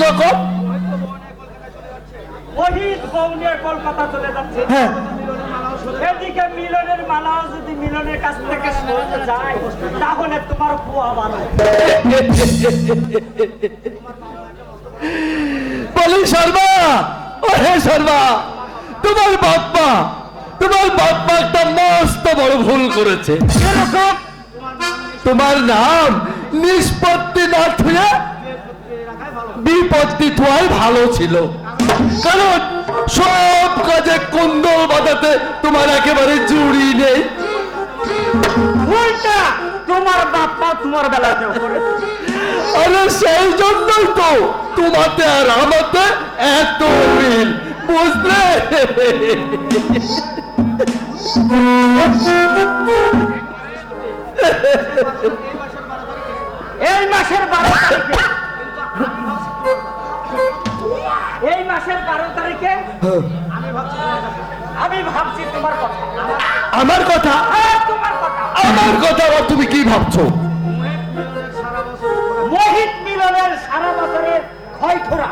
কিরকম? মহিত বউনিয়া কলকাতা চলে যাচ্ছে। হ্যাঁ, এদিকে মিলনের মালাও যদি মিলনের কাছ থেকে সরে যায় তাহলে তোমার পোয়া ভালো। বলি শর্মা, ওহে শর্মা, তোমার বাপ্পা একটা মস্ত বড় ভুল করেছে। এরকম তোমার নাম নিষ্পত্তি না থুয়ে বিপত্তি থুয়াই ভালো ছিল, কারণ সব কাজে কুন্দল বাঁধাতে তোমার একেবারে জুড়ি নেই। উল্টা তোমার বাপ্পা তোমার বেলাতেও করেছে। আরে সেই জন্যই তো তোমাতে আর আমাতে এত মিল, বুঝলে? এই মাসের 12 তারিখে আমি ভাবছি তোমার কথা। আমার কথা? তোমার কথা। আমার কথা তুমি কি ভাবছো? মোহিত মিলনের সারা বছরের ক্ষয়খোরা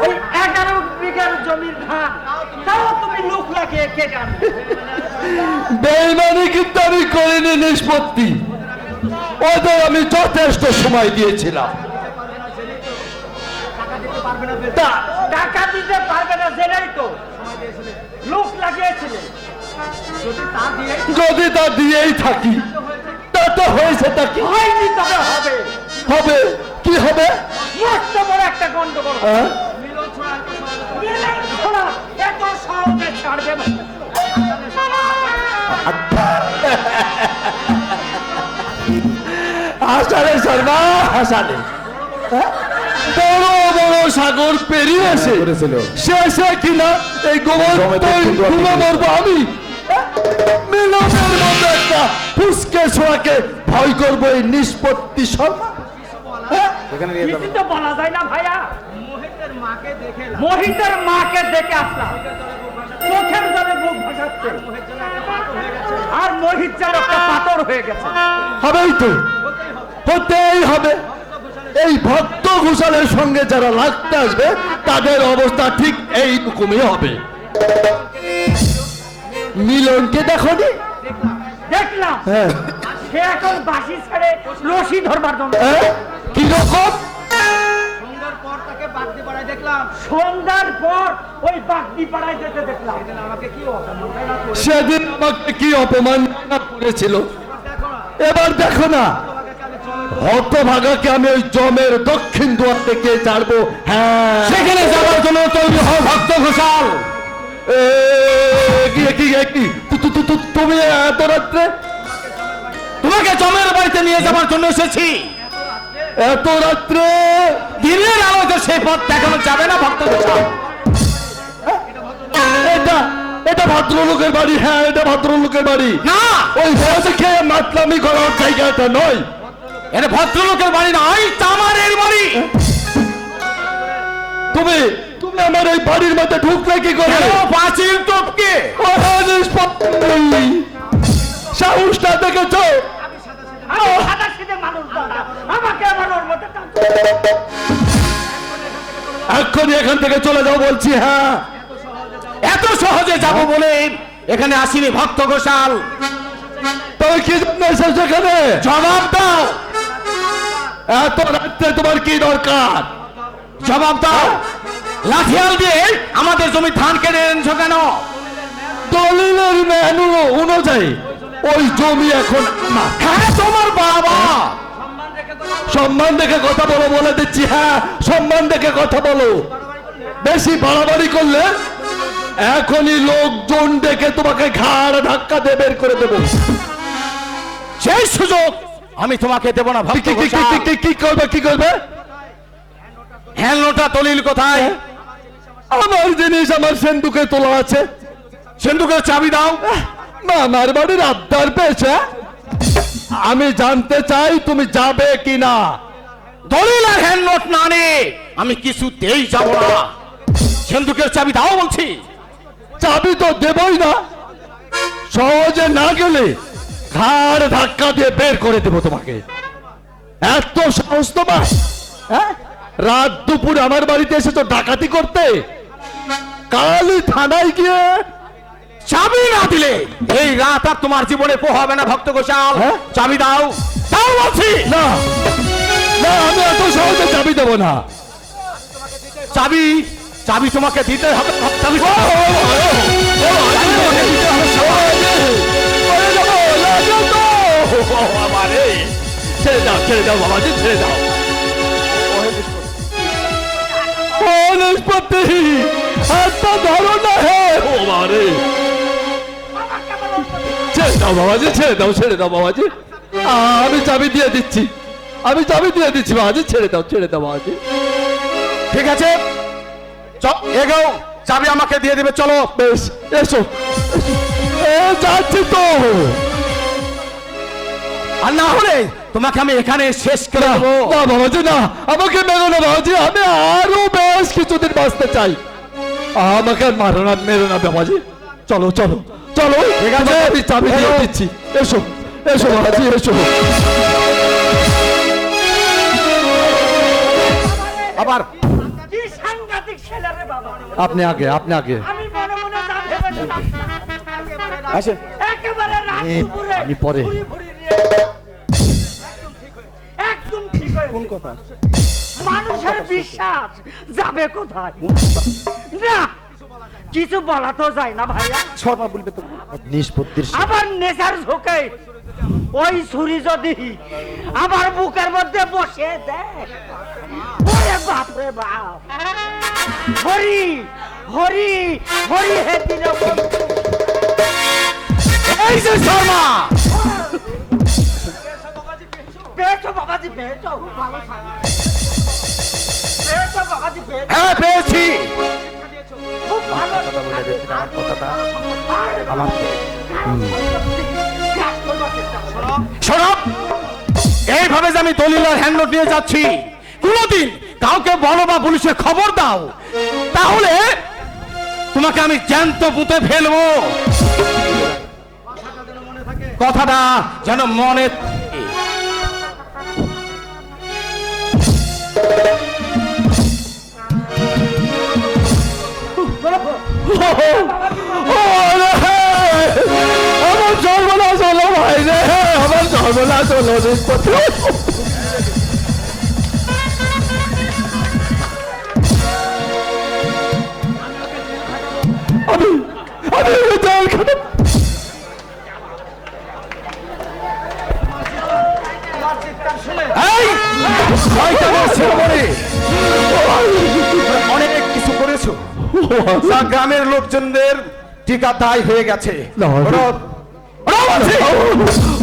ওই 11 বিঘার জমির ধান তাও তুমি লোক লাগিয়ে কেটে আনবে। বেইমানি কিন্তু আমি করিনি নিষ্পত্তি, ওদের আমি যথেষ্ট সময় দিয়েছিলাম। টাকা দিতে পারবে না জেনেই তো লোক লাগিয়েছিলে। যদি তা দিয়েই থাকি তা তো হয়েছে, তা কি হয়নি তবে হবে। হবে? কি হবে? মস্ত বড় একটা গন্ডগোল। হ্যাঁ? মিলন ছোড়া এত সহজে ছাড়বে না। হাসালে শর্মা, হাসালে। বড় বড় সাগর পেরিয়ে এসে শেষে কিনা এই গোবর মরবো আমি? মিলনের মতো একটা ফুসকে ছোড়াকে ভয় করবো এই নিষ্পত্তি শর্মা? কিছু তো বলা যায় না ভাইয়া। মোহিতের মাকে দেখে আসলাম, চোখের জলে বুক ভাসাচ্ছে, আর মোহিত যেন একটা পাথর হয়ে গেছে। হবেই তো, হতেই হবে। এই ভক্ত ঘোষালের সঙ্গে যারা লাগতে আসবে তাদের অবস্থা ঠিক এইরকমই হবে। মিলনকে দেখোনি? দেখলাম হ্যাঁ। সে এখন বাঁশি ছেড়ে রশি ধরবার জন্য। কিরকম? সন্ধ্যার পর ওই বাগদি পাড়ায় যেতে দেখলাম। সেদিন আমাকে কি অপমান করেছিল, এবার দেখো না। হতভাগাকে আমি ওই জমের দক্ষিণ দুয়ার থেকে ছাড়বো। হ্যাঁ, সেখানে যাওয়ার জন্য তৈরি হও ভক্ত ঘোষাল। তুমি এত রাত্রে? তোমাকে জমের বাড়িতে নিয়ে যাওয়ার জন্য এসেছি। এত রাত্রে দিনের আলোতে সেই পথ দেখানো যাবে না ভক্ত ঘোষাল। এটা ভদ্রলোকের বাড়ি। হ্যাঁ, এটা ভদ্রলোকের বাড়ি না, ওই বয়সে খেয়ে মাতলামি করার জায়গাটা নয়। এটা ভদ্রলোকের বাড়ি নয়, চামারের বাড়ি। তুমি তুমি আমার এই বাড়ির মধ্যে ঢুকলে কি করে? পাঁচিল টপকে সাহসটা দেখেছ? এক্ষুনি এখান থেকে চলে যাও বলছি। হ্যাঁ, এত সহজে যাবো বলে এখানে আসিনি ভক্ত ঘোষাল। তুমি কি জন্য এসেছো এখানে? জবাব দাও। এত রাত্রে তোমার কি দরকার? জবাব দাও। লাঠিয়াল দিয়ে আমাদের জমি ধান কেড়ে এনেছো কেন? দলিলের মেনু অনুযায়ী ওই জমি এখন হ্যাঁ তোমার বাবা। সম্মান দেখে কথা বলো বলে দিচ্ছি। হ্যাঁ, সম্মান দেখে কথা বলো। বেশি বাড়াবাড়ি করলে এখনই লোকজন ডেকে তোমাকে ঘাড় ধাক্কা দিয়ে বের করে দেবো। সেই সুযোগ আমি তোমাকে দেব না। কি করবে? কি করবে? হ্যাঁ, লোটা দলিল কোথায়? আমার জিনিস আমার সেন্দুকে তোলা আছে। সেন্দুকের চাবি দাও। মামার বাড়ির আবদার পেয়েছে। আমি জানতে চাই তুমি যাবে কিনা। দলিল আর হ্যান্ড নোট না নে আমি কিছুতেই যাব না। সেন্দুকের চাবি দাও বলছি। চাবি তো দেবই না, সহজে না গেলে ঘাড় ধাক্কা দিয়ে বের করে দেবো তোমাকে। এত সাহস তোমার? হ্যাঁ, রাত দুপুর আমার বাড়িতে এসেছো ডাকাতি করতে? কালই থানায় গিয়ে চাবি না দিলে এই রাত আর তোমার জীবনে পোহাবে না ভক্ত গোসাল। চাবি দাও, দাও বলছি। না না, আমি এত সহজে চাবি দেবো না। চাবি চাবি তোমাকে দিতে হবে। চাবি ছেড়ে দাও, ছেড়ে দাও বাবাজি, ছেড়ে দাও। নিষ্পত্তি একটা ধরো না। হে ও বাবারে, ছেড়ে দাও বাবাজি, ছেড়ে দাও, ছেড়ে দাও বাবাজি। আমি চাবি দিয়ে দিচ্ছি, আমি চাবি দিয়ে দিচ্ছি বাবাজি, ছেড়ে দাও, ছেড়ে দাও বাবাজি। ঠিক আছে, এগোও, চাবি আমাকে দিয়ে দিবে। চলো বেশ, এসো। যাচ্ছি তো, আর না হলে তোমাকে আমি এখানে শেষ করে দেবো। না বাবাজি না, আমাকে মেরো না বাবাজি, আমি আরো বেশ কিছুদিন বাঁচতে চাই। আমাকে আর মারো না, মেরো না বাবাজি। চলো চলো চলো, ঠিক আছে, আমি চাবি দিয়ে দিচ্ছি। এসো এসো বাবাজি, এসো। আবার কি সাংঘাতিক ছেলে রে বাবা। আপনি আগে, আপনি আগে। আমি মনে মনে যা ভেবেছিলাম আসেন। একেবারে রাত দুপুরে আমি পরে। একদম ঠিক হয়ে কোন কথা? মানুষের বিশ্বাস যাবে কোথায়? না, কিছু বলা তো যায় না ভাইয়া। ছড়া বলবে তো নিষ্পত্তির। আবার নেশার ঝোঁকে ওই ছুরি যদি আমার বুকের মধ্যে বসে দেয়, ওরে বাপ রে বাপ। হরি হরি হরি হে দীনবন্ধু। এই যে শর্মা, পেয়েছো বাবাজি, পেয়েছো। ভালো থাকো। পেয়েছো বাবাজি, পেয়েছো। হ্যাঁ পেয়েছি। খুব ভালো। আমার কাজ করবার চেষ্টা করো। শোনো, এইভাবে যে আমি দলিল আর হ্যান্ড নোট নিয়ে যাচ্ছি, কোনোদিন কাউকে বলো বা পুলিশে খবর দাও, তাহলে তোমাকে আমি জ্যান্ত পুঁতে ফেলবো। কথাটা যেন মনে থাকে। আমার সর্বনাশ হলো ভাই রে, আমার সর্বনাশ হলো। নিষ্পত্তি আমি আমি জল খাবো। এই শয়তানের ছেলে, অনেক কিছু করেছো, তা গ্রামের লোকজনদের টিকা দায় হয়ে গেছে।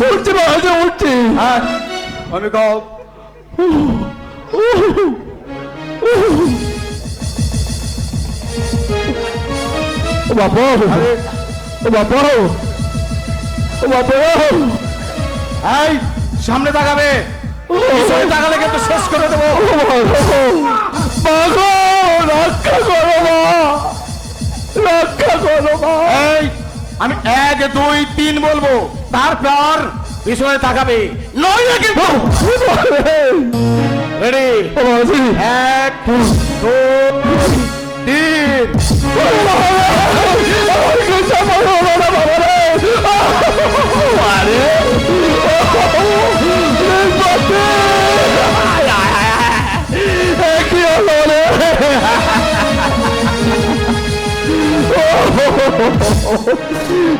উঠছি বাজে, উঠছি। হ্যাঁ আমি গাও। বাবা বাবা বাবা, এই সামনে তাকাবে, পিছনে তাকালে কিন্তু শেষ করে দেবো। রক্ষা করো মা, রক্ষা করো মা। এই আমি 1 2 3 বলবো, তারপর পিছনে তাকাবে, নইলে কিন্তু। রেডি? 1 2 3।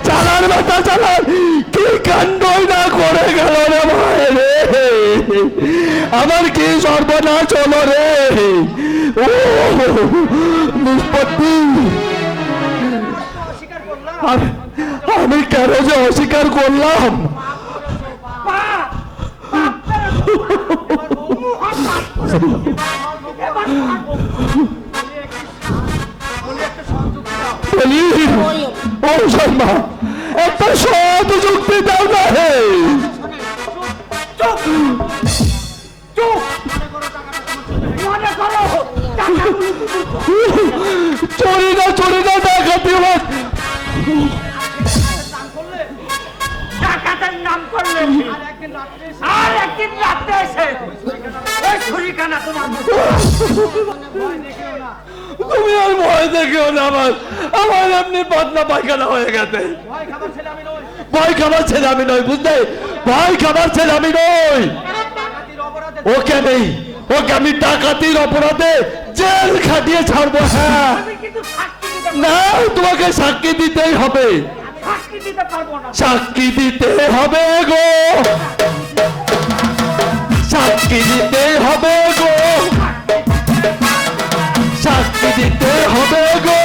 চালান বাতা চালান, কি কাণ্ডই না করে গেল রে ভাই রে, আমার কি সর্বনাশ হলো রে। ও নিষ্পত্তি, আমি কেন যে অস্বীকার করলাম। ও শর্মা, একটা সৎ যুক্তি দাও না। হে চোরি না ডাকাতি, ডাকাতের নাম করলে আর একদিন রাত্রে এসে ওই ছুরি কানা তোমার তুমি আর ভয় দেখিও না, আমার এমনি পাতলা পায়খানা হয়ে গেছে। ভয় খাবার ছেলে আমি নই, বুঝলে? ভয় খাবার ছেলে আমি নই। ওকে নেই, ওকে আমি ডাকাতির অপরাধে জেল খাটিয়ে ছাড়বো। হ্যাঁ, না, তোমাকে সাক্ষী দিতেই হবে, সাক্ষী দিতে হবে গো, সাক্ষী দিতে হবে গো, সাক্ষী দিতে হবে গো,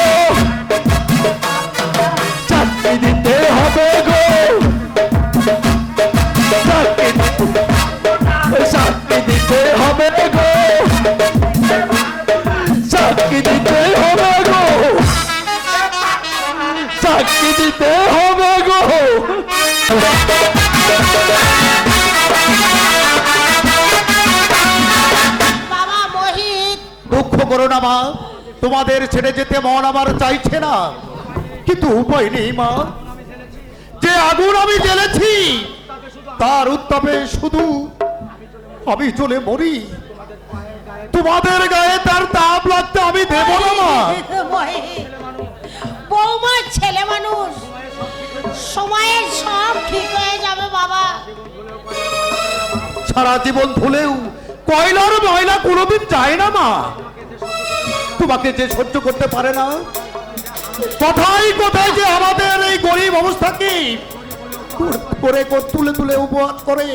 সাক্ষী দিতে হবে গো, সাক্ষী দিতে হবে গো, সাক্ষী দিতে হবে গো, সাক্ষী দিতে হবে গো। বাবা মোহিত, দুঃখ করো না মা, তোমাদের ছেড়ে যেতে মন আমার চাইছে না, কিন্তু উপায় নেই মা। যে আগুন আমি জ্বেলেছি তার উত্তাপে শুধু আমি চলে মরি, তোমাদের গায়ে তার তাপ লাগতে আমি দেব না মা। মোহিত, বৌমার ছেলে মানুষ, সময়ের সব ঠিক হয়ে যাবে বাবা। সারা জীবন ধুলেও কয়লার ময়লা কোনোদিন যায় না মা। তোমাকে যে সহ্য করতে পারে না, কোথায় কোথায় যে আমাদের এই গরিব অবস্থাকে করে তুলে তুলে উপহার করে,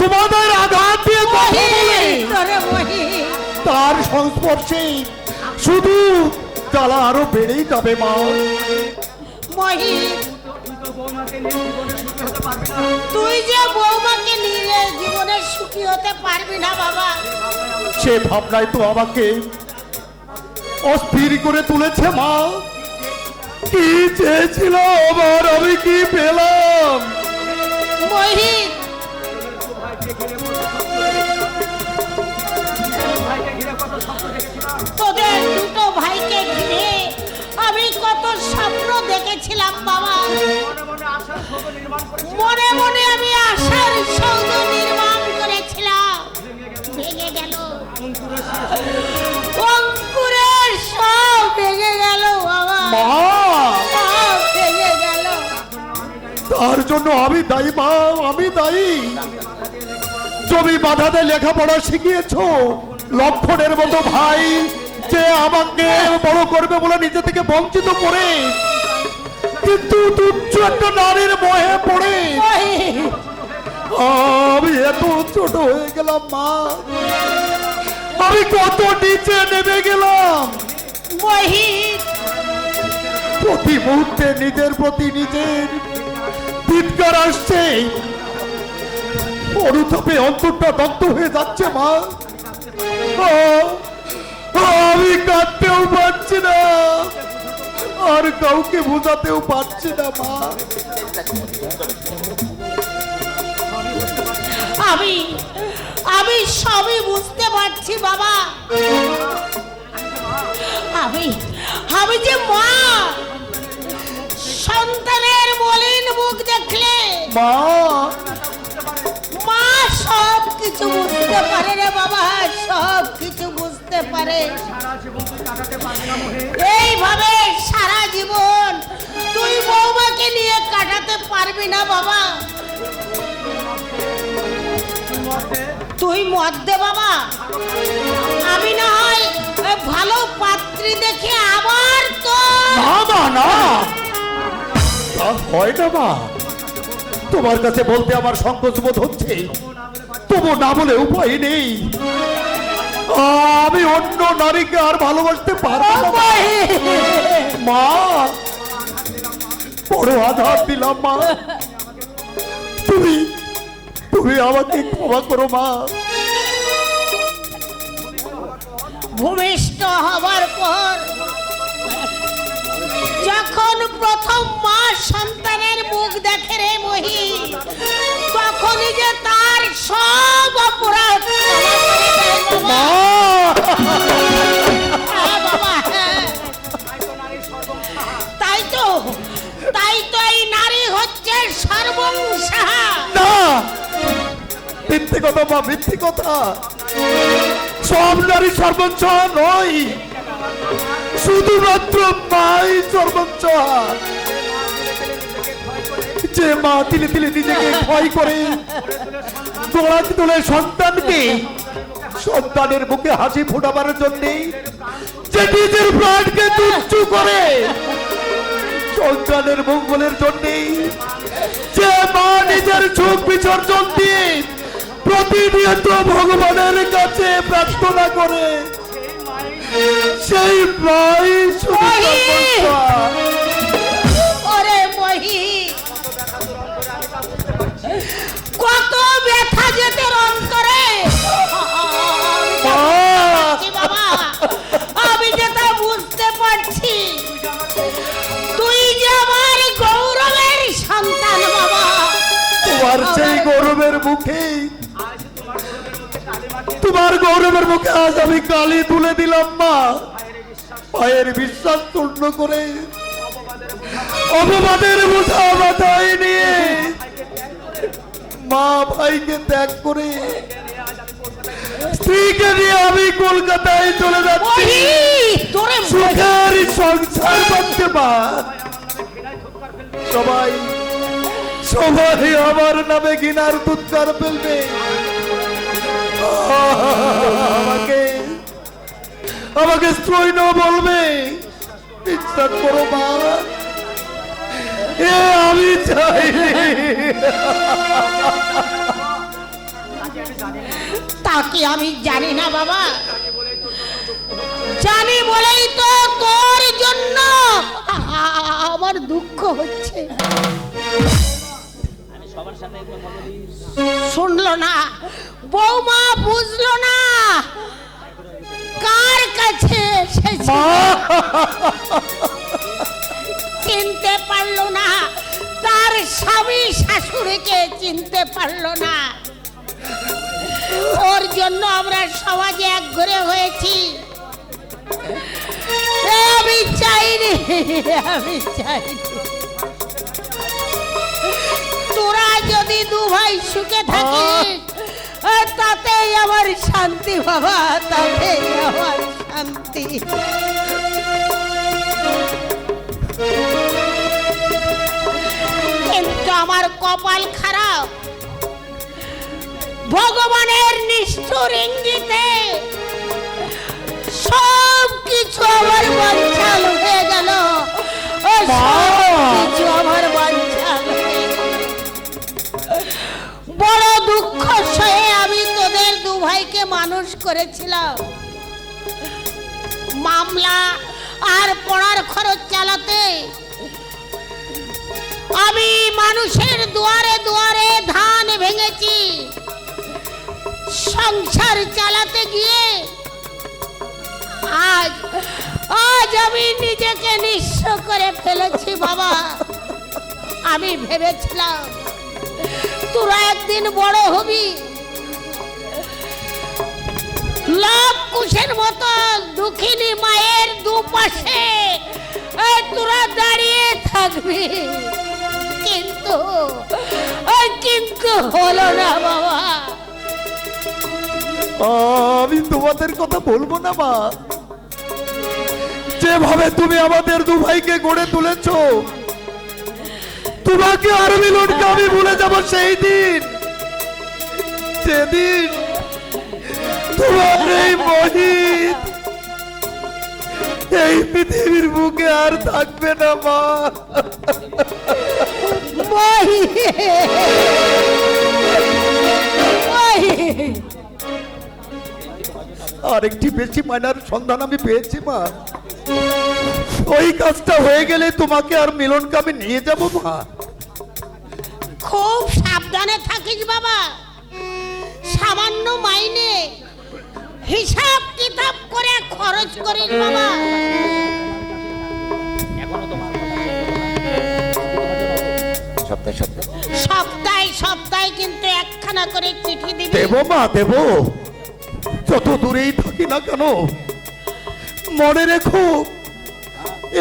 তোমাদের আঘাত দিয়ে কথা বলে, ওরে মোহিত, তার সংস্পর্শে শুধু জ্বালা আরো বেড়েই যাবে মা। মোহিত, তুই যে বৌমাকে নিয়ে জীবনে সুখী হতে পারবি না বাবা। সে ভাবনায় তো আমাকে অস্থির করে তুলেছে মা। কি চেয়েছিল আমার, আমি কি পেলাম? মোহিত, তোদের দুটো ভাইকে ঘিরে আমি কত স্বপ্ন দেখেছিলাম বাবা। মনে মনে আমি আশার সৌধ নির্মাণ করেছিলাম, ভেঙে গেল, অঙ্কুরের সব ভেঙে গেল বাবা, মা, সব ভেঙে গেল। তার জন্য আমি দায়ী মা, আমি দায়ী। জমি বাধাতে লেখাপড়া শিখিয়েছো, লক্ষণের মতো ভাই যে আমাকে বড় করবে বলে নিজে থেকে বঞ্চিত করে, কিন্তু তুচ্ছ একটা নারীর মোহে পড়ে আমি এত ছোট হয়ে গেলাম মা। আমি কত নিচে নেমে গেলাম। মোহিত, প্রতি মুহূর্তে নিজের প্রতি নিজের চিৎকার আসছে, অনুতাপে অন্তরটা দগ্ধ হয়ে যাচ্ছে মা। আমি কাঁদতেও পারছি না, আর কাউকে বোঝাতেও পারছি না মা। আমি আমি সবই বুঝতে পারছি বাবা। আমি আমি যে মা, সন্তানের মলিন মুখ দেখলে মা, মা সব কিছু বুঝতে পারে রে বাবা, সব কিছু বুঝতে পারে। এইভাবে সারা জীবন তুই বৌমাকে নিয়ে কাটাতে পারবি না বাবা। তুই মত দে বাবা, আমি না হয় ভালো পাত্রী দেখে আবার তো না মা, না, তা হয় না মা। তোমার কাছে বলতে আমার সংকোচ বোধ হচ্ছে, তবু না বলে উপায় নেই। আমি অন্য নারীকে আর ভালোবাসতে পারবো না মা। বড় আঘাত দিলাম মা, তুমি তুমি আমাকে ক্ষমা করো মা। ভূমিষ্ঠ হবার পর যখন প্রথম মা সন্তানের মুখ দেখে রে মহি, তখনই যে তার সব অপরাধ ক্ষমা করে দেয় বাবা। হ্যাঁ বাবা, হ্যাঁ। তাই তো এই নারী হচ্ছে সর্বংসা। না, মিথ্যে কথা কথা মা, মিথ্যে কথা। সব নারী সর্বোচ্চ নয়, শুধুমাত্র মাই সর্বোচ্চ। যে মা তিলে তিলে নিজেকে ভয় করে গোড়া তোলে সন্তানকে, সন্তানের মুখে হাসি ফোটাবার জন্য যে নিজের প্রাণকে তুচ্ছ করে, সন্তানের মঙ্গলের জন্য যে মা নিজের চোখ বিসর্জন দিয়ে প্রতিনিয়ত ভগবানের কাছে প্রার্থনা করে, সেই মাই সর্বোচ্চ। ওরে মহি, কত ব্যথা যেতে অন্তরে। বাবা, আমি যেটা বুঝতে পারছি, তুই যে আমার গৌরবের সন্তান বাবা। তোমার সেই গৌরবের মুখে, তোমার গৌরবের মুখে আজ আমি কালি তুলে দিলাম মা। পায়ের বিশ্বাস পূর্ণ করে অপবাদের বোঝা মাথায় নিয়ে মা ভাইকে ত্যাগ করে স্ত্রীকে নিয়ে আমি কলকাতায় চলে যাচ্ছি তোরে সুখের সংসার করতে। মা সবাই সবাই আমার নামে ঘৃণার দুৎকার ফেলবে, আমাকে আমাকে স্ত্রৈণ বলবে। বিশ্বাস করো মা, এ আমি চাই। তাকে আমি জানি না বাবা, জানি বলেই তো তোর জন্য আমার দুঃখ হচ্ছে। শুনলো না বৌমা, বুঝলো না কার কাছে এসেছে, চিনতে পারলো না তার স্বামী শাশুড়িকে, চিনতে পারলো না। ওর জন্য আমরা সমাজে এক ঘরে হয়েছি। আমি চাইনি, আমি চাইনি। তোরা যদি দু ভাই সুখে থাকিস তাতেই আমার শান্তি বাবা, তাতেই আমার শান্তি। কিন্তু আমার কপাল খারাপ, ভগবানের নিষ্ঠুর ইঙ্গিতে সব কিছু আমার বানচাল হয়ে গেল, কিছু আমার বানচাল হয়ে গেল। বড় দুঃখ সয়ে আমি তোদের দু ভাইকে মানুষ করেছিলাম। মামলা আর পড়ার খরচ চালাতে আমি মানুষের দুয়ারে দুয়ারে ধান ভেঙেছি। সংসার চালাতে গিয়ে আজ আজ আমি নিজেকে নিঃস্ব করে ফেলেছি বাবা। আমি ভেবেছিলাম তোরা একদিন বড় হবি, লাভ কুশের মতো দুঃখিনী মায়ের দুপাশে তোরা দাঁড়িয়ে থাকবি, কিন্তু কিন্তু হলো না বাবা। আমি তোমাদের কথা বলবো না মা, যেভাবে তুমি আমাদের দু ভাইকে গড়ে তুলেছো, তোমাকে আর মিলনকে আমি ভুলে যাব সেই দিন, যেদিন তোমার এই মহিত এই পৃথিবীর বুকে আর থাকবে না মা। আর একটি বেশি মাইনার সন্ধান আমি পেয়েছি মা। ওই কাজটা হয়ে গেলে তোমাকে আর মিলনকে আমি নিয়ে যাব মা। খুব সাবধানে থাকিস বাবা, সামান্য মাইনে হিসাব কিতাব করে খরচ করিস বাবা। সপ্তাহে সপ্তাহে কিন্তু একখানা করে চিঠি দিবি। দেব মা, দেব। যত দূরেই থাকি না কেন মনে রেখো,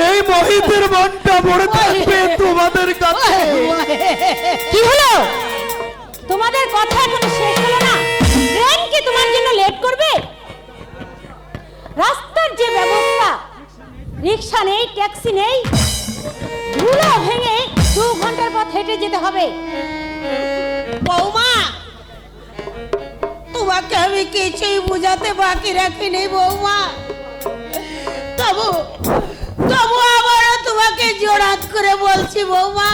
এই মহিতের মনটা পড়ে থাকবে তোমাদের কাছে। কি হলো? তোমাদের কথা এখনো শেষ হলো না? কি তোমার জন্য লেট করবে? রাস্তার যে ব্যবস্থা, রিক্সা নেই, ট্যাক্সি নেই, ধুলো ভেঙে 2 ঘন্টার পথ হেঁটে যেতে হবে। বৌমা, তোমাকে আমি কিছুই বুঝাতে বাকি রাখিনি বৌমা। তবু তবু আবারও তোমাকে জোরাত করে বলছি বৌমা,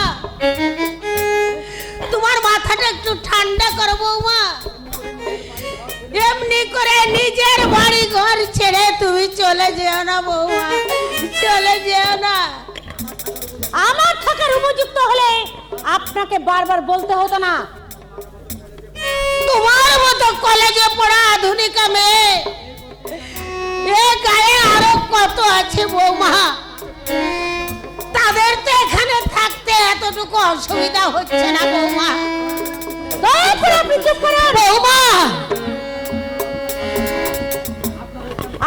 তোমার মাথাটা একটু ঠান্ডা করো বৌমা। এমনি করে নিজের বাড়ি ঘর ছেড়ে তুমি চলে যেও না বৌমা, চলে যেও না। আমার থাকার উপযুক্ত হলে আপনাকে বারবার বলতে হতো না। তোমার মতো কলেজে পড়া আধুনিকা মেয়ে এ গায়ে আরো কত আছে বৌমা, তাদের তো এখানে থাকতে এতটুকু অসুবিধা হচ্ছে না বৌমা। তারপর আপনি চুপ করে বৌমা,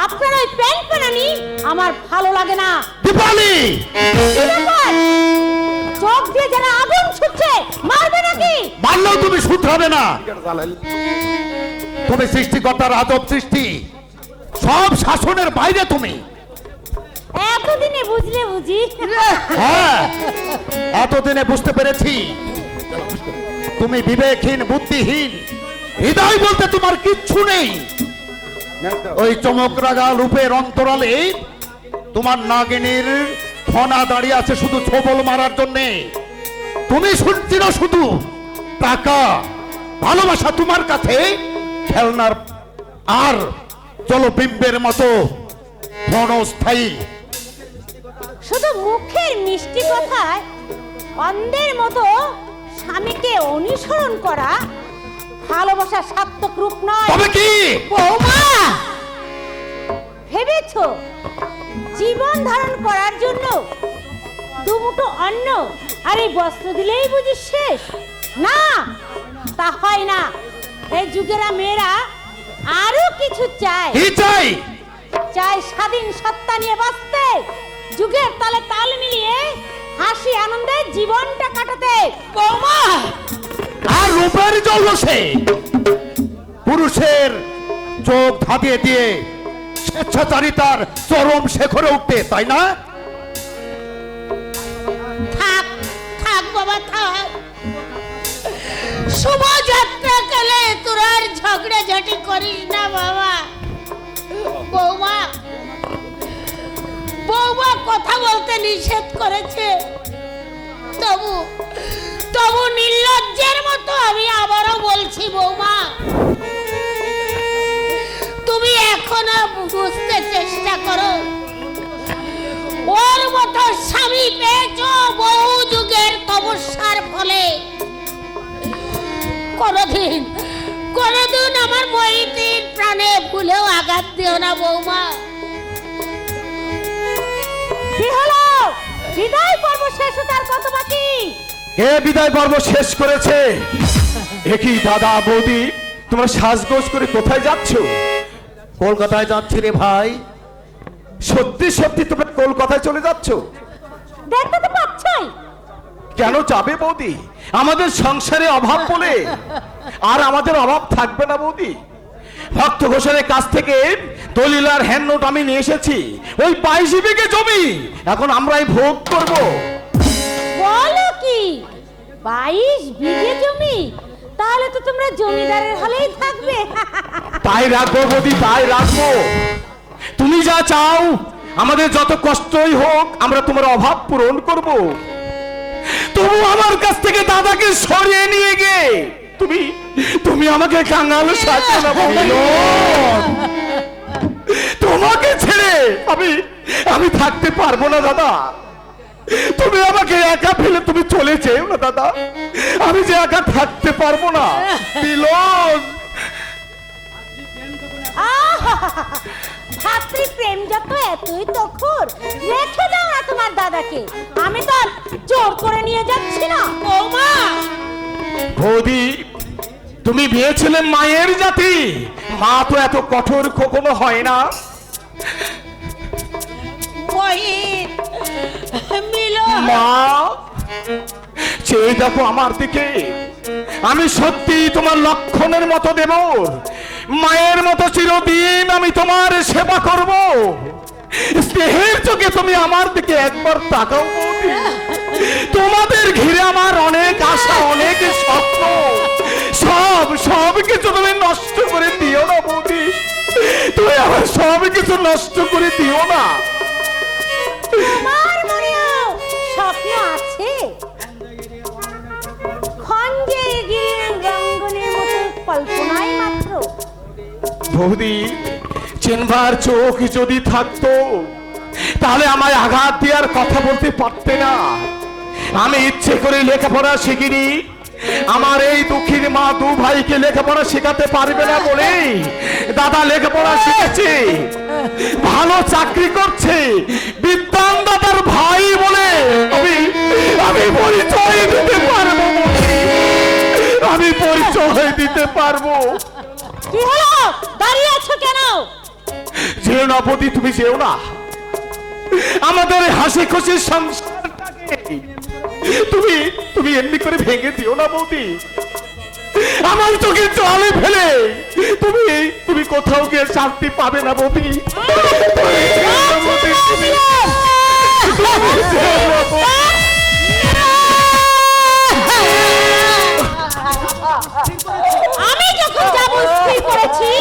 আপনার ওই প্যান্ট বানানি আমার ভালো লাগে না। দীপালি, কি ব্যাপার? চোখ দিয়ে যারা আগুন ছুটছে, মারবে নাকি? মানলেও তুমি শুধরাবে না। তুমি সৃষ্টিকর্তার আদব সৃষ্টি, সব শাসনের বাইরে তুমি। এতদিনে বুঝলে বুঝি। হ্যাঁ, এতদিনে বুঝতে পেরেছি তুমি বিবেকহীন, বুদ্ধিহীন, হৃদয় বলতে তোমার কিচ্ছু নেই। ওই চমক রাগা রূপের অন্তরালে তোমার নাগিনীর ফনা দাঁড়িয়ে আছে শুধু ছোবল মারার জন্যে। তুমি শুনছি না শুধু টাকা, ভালোবাসা তোমার কাছে খেলনার আর জলবিম্বের মতো ক্ষণস্থায়ী। শুধু মুখের মিষ্টি কথায় অন্ধের মতো স্বামীকে অনুসরণ করা ভালোবাসার সার্থক রূপ নয়। তবে কি বৌমা, ভেবেছো জীবন ধারণ করার জন্য দুমুঠো অন্ন আর এই বস্ত্র দিলেই বুঝি শেষ? না, তা হয় না। এই যুগেরা মেয়েরা আরো কিছু চায়। কি চাই? চাই স্বাধীন সত্তা নিয়ে বাঁচতে, যুগের তালে তাল মিলিয়ে হাসি আনন্দে জীবনটা কাটাতে। বৌমা, আর রূপের জলসে পুরুষের চোখ ধাঁধিয়ে দিয়ে স্বেচ্ছাচারিতার চরম শেখরে উঠতে, তাই না? থাক থাক বাবা থাক। শুভযাত্রা কালে তোর আর ঝগড়া ঝাঁটি করিস না বাবা। বৌমা, বৌমা কথা বলতে নিষেধ করেছে, তবু তবু নির্লজ্জের মতো আমি আবারও বলছি বৌমা, তুমি এখনো বুঝতে চেষ্টা করো। ওর মতো স্বামী পেয়েছ বহু যুগের তপস্যার ফলে। কোনদিন কোনদিন আমার মহিতির প্রাণে ভুলেও আঘাত দিও না বৌমা। কি হলো? বিদায় পর্ব শেষ হতে কত বাকি? কে বিদায় পর্ব শেষ করেছে? একই দাদা বৌদি, তোমরা সাজগোজ করে কোথায় যাচ্ছ? কলকাতায় যাচ্ছি রে ভাই। সত্যি সত্যি তোমরা কলকাতায় চলে যাচ্ছ? দেখতে তো পাচ্ছই। কেন যাবে বৌদি? আমাদের সংসারে অভাব বলে আর আমাদের অভাব থাকবে না বৌদি। ভক্ত ঘোষের কাছ থেকে দলিল আর হ্যান্ড নোট আমি নিয়ে এসেছি, ওই 22 বিঘে জমি এখন আমরাই ভোগ করব। বলো কি? 22 বিঘে জমি? তাহলে তো তোমরা জমিদারের হালেই থাকবে। তাই রাখবো বৌদি, তাই রাখবো। তুমি যা চাও, আমাদের যত কষ্টই হোক আমরা তোমার অভাব পূরণ করব। তবু আমার কাছ থেকে দাদাকে সরিয়ে নিয়ে গে তুমি তুমি আমাকে কাঙাল সাজো না বৌদি। তোমাকে ছেড়ে আমি থাকতে পারবো না দাদা। তুমি আমাকে একা ফেলে তুমি চলে যেও না দাদা, আমি যে একা থাকতে পারবো না। মিলন, ভাতৃ প্রেম যত এতই তখন রেখে দাও না তোমার দাদাকে, আমি তো আর জোর করে নিয়ে যাচ্ছি না। বৌমা, বৌদি, তুমি বিয়েছিলে মায়ের জাতি, মা তো এত কঠোর কখনো হয় না। মা, চেয়ে দেখো আমার দিকে, আমি সত্যি তোমার লক্ষণের মতো দেবর। মায়ের মতো চিরদিন আমি তোমার সেবা করব। স্নেহের চোখে তুমি আমার দিকে একবার তাকাও বৌদি। তোমাদের ঘিরে আমার অনেক আশা, অনেক স্বপ্ন, সব কিছু তুমি নষ্ট করে দিও না বৌদি। তুমি আমার সব কিছু নষ্ট করে দিও না। আমার মনেও স্বপ্ন আছে, খঞ্জে গিরির রঙ্গনের মতো কল্পনাই মাত্র। বৌদি, চেনবার চোখ যদি থাকতো তাহলে আমায় আঘাত দেওয়ার কথা বলতে পারতে না। আমি ইচ্ছে করে লেখাপড়া শিখিনি। আমার এই দুঃখীর মা দু ভাইকে লেখাপড়া শেখাতে পারবে না বলে দাদা লেখাপড়া শিখেছে, ভালো চাকরি করছে, বিদ্যান দাদার ভাই বলে আমি পরিচয় দিতে পারবো বৌদি। আমি পরিচয় দিতে পারবো। কি হলো, দাঁড়িয়ে আছো কেন? যেও না বৌদি, তুমি যেও না। আমাদের হাসি খুশি সংসারটাকে তুমি এমনি করে ভেঙে দিও না বৌদি। আমার চোখে জলে ফেলে তুমি কোথাও গিয়ে শান্তি পাবে না বৌদি। তুমি যেও না বৌদি, তুমি যেও না বৌদি। আমি যখন যাব স্থির করেছি,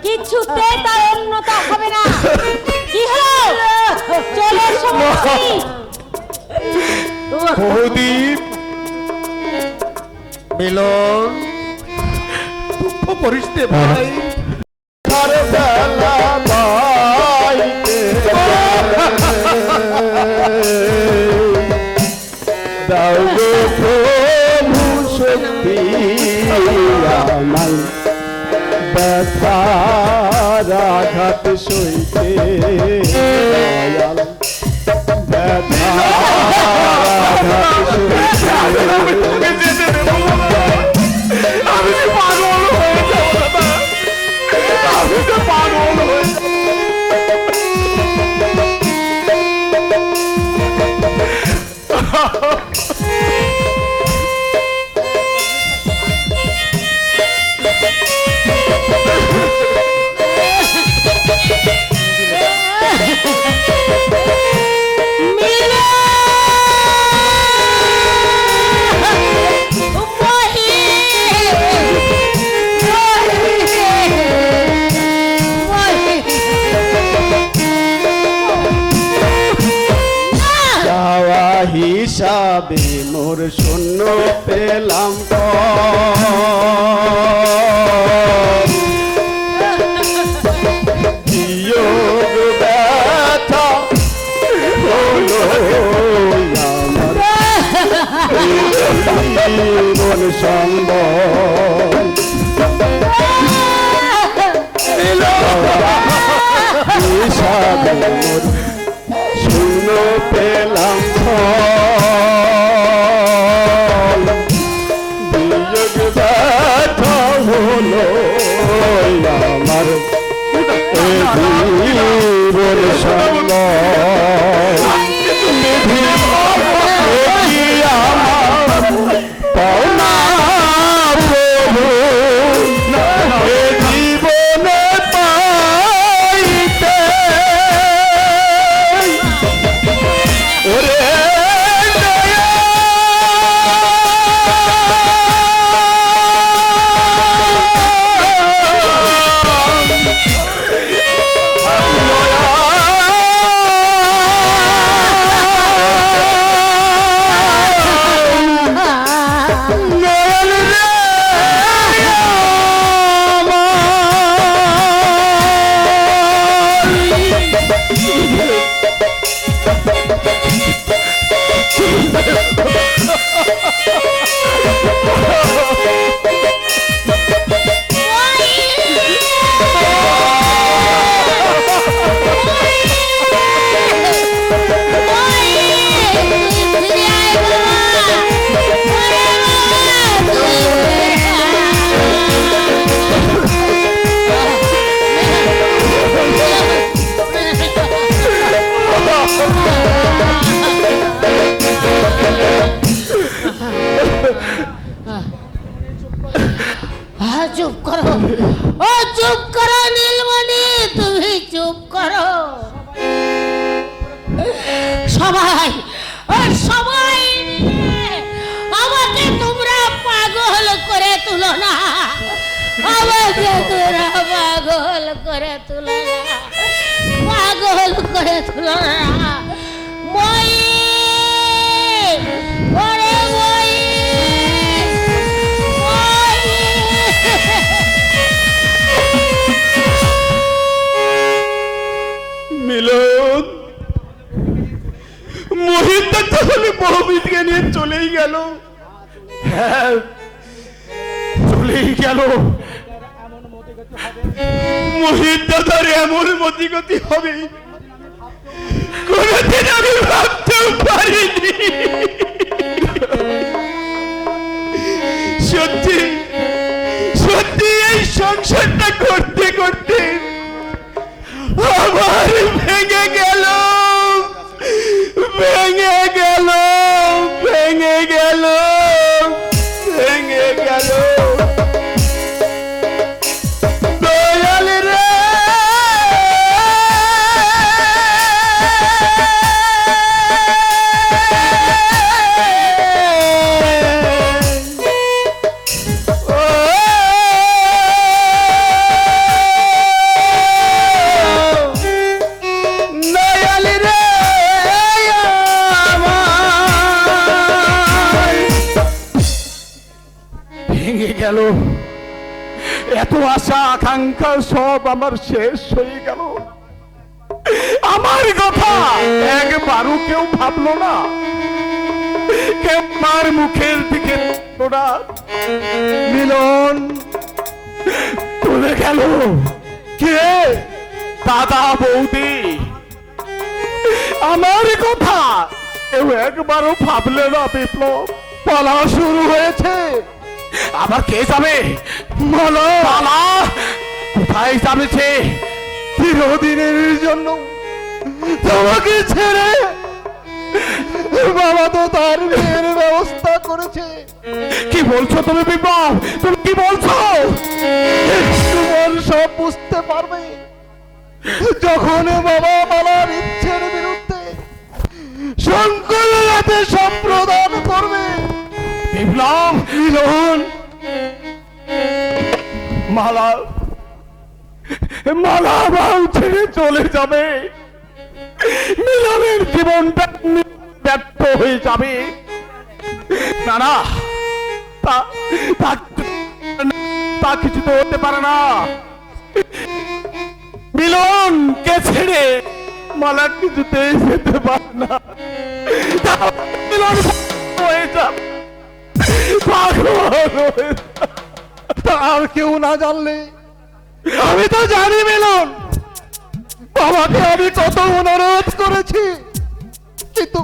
কিছুতে তার অন্যতা হবে না। কি হলো, চলে এসো বলছি। বৌদি, মিলন, দুঃখ করিস নে ভাই। আরে বেলা বাইতে দাও গো প্রভু শক্তি আমায়, ব্যথার আঘাত সইতে দয়াল, ব্যথার আঘাত সইতে। তোকে যেতে দেবো না। আমি যে পাগল হয়ে যাবো দাদা, আমি যে পাগল হয়ে যাবো। চাওয়া হিসাবে মোর শূন্য পেলাম বিয়োগ ব্যথা হলো আমার জীবন সম্ভব, হিসাবে মোর শূন্য পেলাম বিয়োগ ব্যথা হলো আমার জীবন সঙ্গ। আমার পাওনা প্রভু এ জীবনে পাইতে ওরে চুপ করো, ও চুপ চুপ করো নীলমণি, তুমি চুপ করো। সবাই সবাই মিলে আমাকে তোমরা পাগল করে তুলো না, আমাকে তোমরা পাগল করে তুলো না, পাগল করে তুলো না। মই ওরে মই মিলন, মহিন্দা তাহলে বহুমিতকে নিয়ে চলেই গেল। হ্যাঁ, চলেই গেল। মহিন্দা তার এমন মতিগতি হবে কোনদিন আমি ভাবতেও পারিনি। সত্যি সত্যি এই সংসারটা করতে করতে আমার ভেঙে গেল, ভেঙে গেল, ভেঙে গেল, ভেঙে গেল। দয়াল রে, গেল এত আশা আকাঙ্ক্ষা সব আমার শেষ হয়ে গেল। আমার কথা একবারও কেউ ভাবলো না, কেউ আমার মুখের দিকে তাকালো না। মিলন চলে গেল। কে? দাদা বৌদি আমার কথা কেউ একবারও ভাবলে না। বিপ্লব পালা শুরু হয়েছে। আবার কে যাবে? বলো পালা কোথায় যাবে? সে চিরদিনের জন্য তোমাকে ছেড়ে। বাবা তো তার মেয়ের ব্যবস্থা করেছে। কি বলছো তুমি বিপ্লব? তুমি কি বলছো? তোমার সব বুঝতে পারবে যখন বাবা মালার ইচ্ছের বিরুদ্ধে শঙ্কর রাতে সম্প্রদান করবে। বিপ্লব, মিলন, মালা মালা বাউ ছেড়ে চলে যাবে। মিলনের জীবনটা ব্যর্থ হয়ে যাবে। না না, তা কিছু তো হতে পারে না। মিলনকে ছেড়ে মালা কিছুতেই যেতে পারে না। মিলন হয়ে যাবে। আর কেউ না জানলে আমি তো জানি মিলন। বাবাকে আমি কত অনুরোধ করেছি, কিন্তু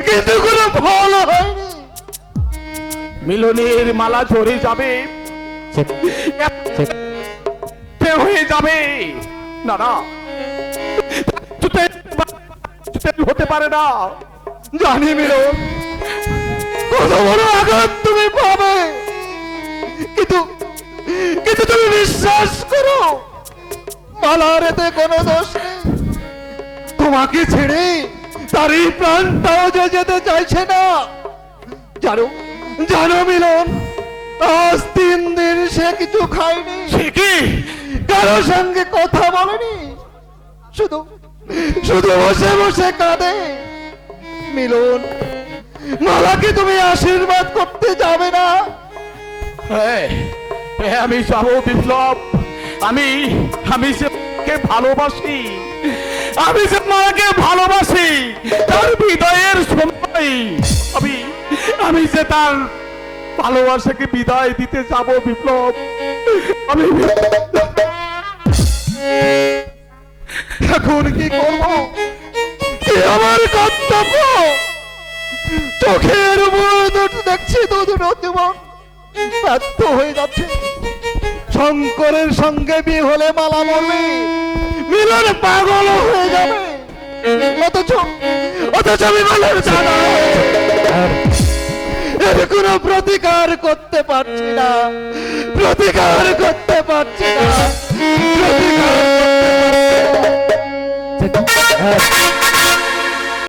কিন্তু কোনো ফল হয়নি। মিলনের মালা ঝরে যাবে, হয়ে যাবে। না না, হতে পারে না। জানি মিলন কত বড় আঘাত তুমি পাবে, কিন্তু কিন্তু তুমি বিশ্বাস করো মালার এতে কোনো দোষ নেই। তোমাকে ছেড়ে তার এই প্রাণটাও যে যেতে চাইছে না। জানো জানো মিলন, আজ 3 দিন সে কিছু খায়নি। সে কি কারো সঙ্গে কথা বলেনি, শুধু শুধু বসে বসে কাঁদে। মিলন, মালাকে তুমি আশীর্বাদ করতে যাবে না? আমি যাবো বিপ্লব। আমি আমি যে ভালোবাসি, আমি যে মাকে ভালোবাসি, তার বিদায়ের সময় আমি আমি যে তার ভালোবাসাকে বিদায় দিতে যাব বিপ্লব। আমি এখন কি করব? কি আমার কর্তব্য? চোখের উপর দেখছি দুটো জীবন ব্যর্থ হয়ে যাচ্ছে। শঙ্করের সঙ্গে বিয়ে হলে মালা মরবে, মিলন পাগল হয়ে যাবে। অথচ অথচ বিমলের জানা এর কোনো প্রতিকার করতে পারছি না, প্রতিকার করতে পারছি না, প্রতিকার করতে পারছি না।